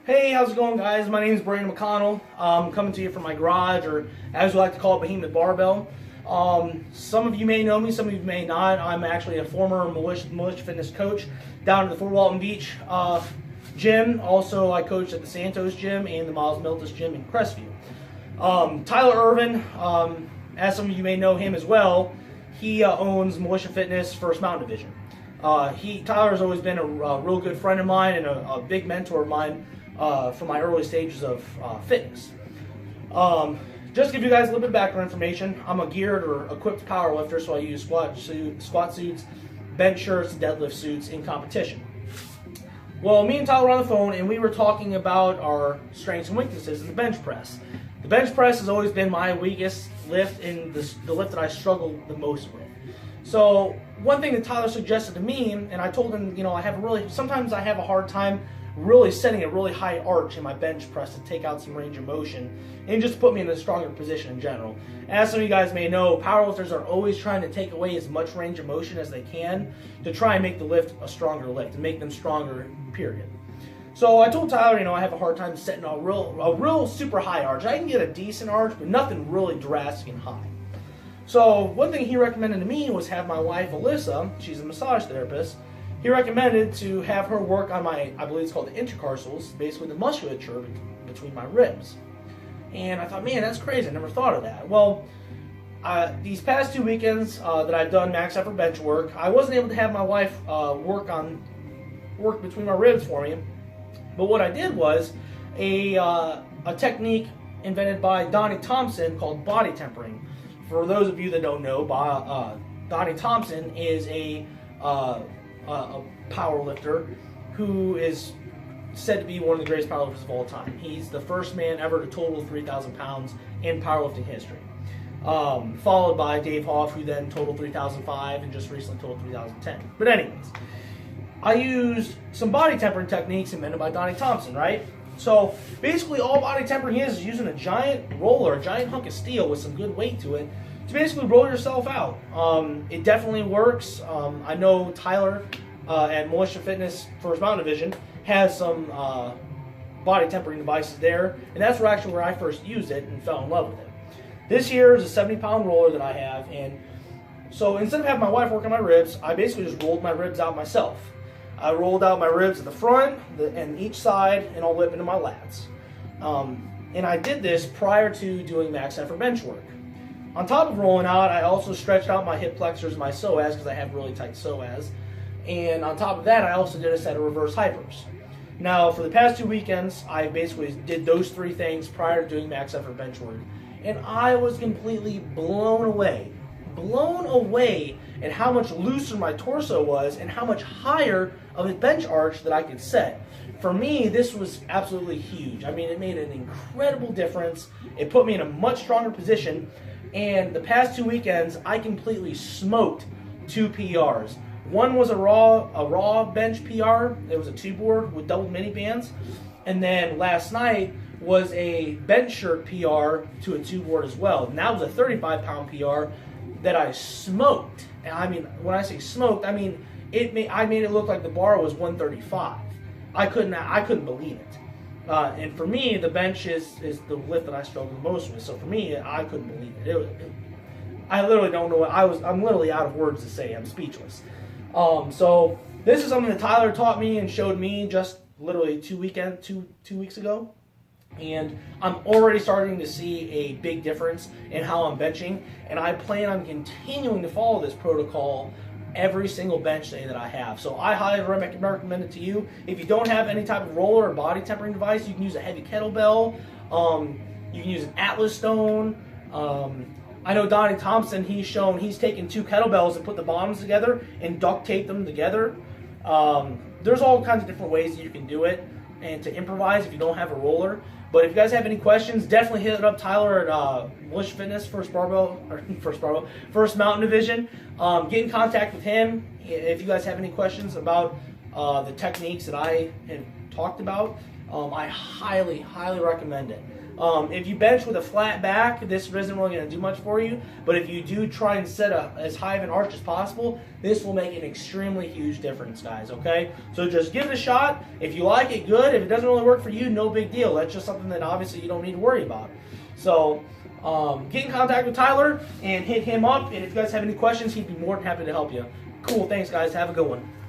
Hey, how's it going, guys? My name is Brandon McConnell. I'm coming to you from my garage, or as we like to call it, Behemoth Barbell. Some of you may know me, some of you may not. I'm actually a former Militia Fitness coach down at the Fort Walton Beach gym. Also, I coach at the Santos gym and the Miles Miltis gym in Crestview. Tyler-Ervin, as some of you may know him as well, he owns Militia Fitness First Mountain Division. Tyler has always been a real good friend of mine and a big mentor of mine from my early stages of fitness. Just to give you guys a little bit of background information, I'm a geared or equipped power lifter, so I use squat suits, bench shirts, deadlift suits in competition. Well, me and Tyler were on the phone, and we were talking about our strengths and weaknesses in the bench press. The bench press has always been my weakest lift and the lift that I struggle the most with. So one thing that Tyler suggested to me, and I told him, sometimes I have a hard time really setting a really high arch in my bench press to take out some range of motion and just put me in a stronger position in general. As some of you guys may know, powerlifters are always trying to take away as much range of motion as they can to try and make the lift a stronger lift and make them stronger, period. So I told Tyler, I have a hard time setting a real super high arch. I can get a decent arch, but nothing really drastic and high. So one thing he recommended to me was have my wife, Alyssa, she's a massage therapist, he recommended to have her work on my, I believe it's called the intercostals, basically the musculature between my ribs. And I thought, man, that's crazy. I never thought of that. Well, these past 2 weekends that I've done max effort bench work, I wasn't able to have my wife work between my ribs for me. But what I did was a technique invented by Donnie Thompson called body tempering. For those of you that don't know, Donnie Thompson is a power lifter who is said to be one of the greatest powerlifters of all time. He's the first man ever to total 3,000 pounds in powerlifting history. Followed by Dave Hoff, who then totaled 3,005 and just recently totaled 3,010. But anyways, I used some body tempering techniques invented by Donnie Thompson, right? So basically all body tempering is using a giant roller, a giant hunk of steel with some good weight to it to basically roll yourself out. It definitely works. I know Tyler at Militia Fitness First Mountain Division has some body tempering devices there, and that's where I first used it and fell in love with it. This here is a 70-pound roller that I have, and so instead of having my wife work on my ribs, I basically just rolled my ribs out myself. I rolled out my ribs at the front and each side and all the way up into my lats. And I did this prior to doing max effort bench work. On top of rolling out, I also stretched out my hip flexors and my psoas because I have really tight psoas. And on top of that, I also did a set of reverse hypers. Now, for the past 2 weekends, I basically did those 3 things prior to doing max effort bench work. And I was completely blown away at how much looser my torso was and how much higher of a bench arch that I could set. For me, this was absolutely huge. I mean, it made an incredible difference. It put me in a much stronger position. And the past 2 weekends, I completely smoked 2 PRs. One was a raw bench PR. It was a 2-board with double mini bands. And then last night was a bench shirt PR to a 2-board as well. And that was a 35-pound PR that I smoked. And I mean, when I say smoked, I mean I made it look like the bar was 135. I couldn't believe it. And for me, the bench is the lift that I struggle the most with. So for me, I couldn't believe it. I literally don't know I'm literally out of words to say. I'm speechless. So this is something that Tyler taught me and showed me just literally 2 weeks ago. And I'm already starting to see a big difference in how I'm benching, and I plan on continuing to follow this protocol every single bench day that I have. So I highly recommend it to you. If you don't have any type of roller or body tempering device, you can use a heavy kettlebell. You can use an Atlas stone. I know Donnie Thompson, he's taken 2 kettlebells and put the bottoms together and duct tape them together. There's all kinds of different ways that you can do it and to improvise if you don't have a roller. But if you guys have any questions, definitely hit up Tyler at Militia Fitness First Mountain Division. Get in contact with him if you guys have any questions about the techniques that I have talked about. I highly recommend it. If you bench with a flat back, this isn't really going to do much for you. But if you do try and set as high of an arch as possible, this will make an extremely huge difference, guys, okay? So just give it a shot. If you like it, good. If it doesn't really work for you, no big deal. That's just something that obviously you don't need to worry about. So get in contact with Tyler and hit him up. And if you guys have any questions, he'd be more than happy to help you. Cool. Thanks, guys. Have a good one.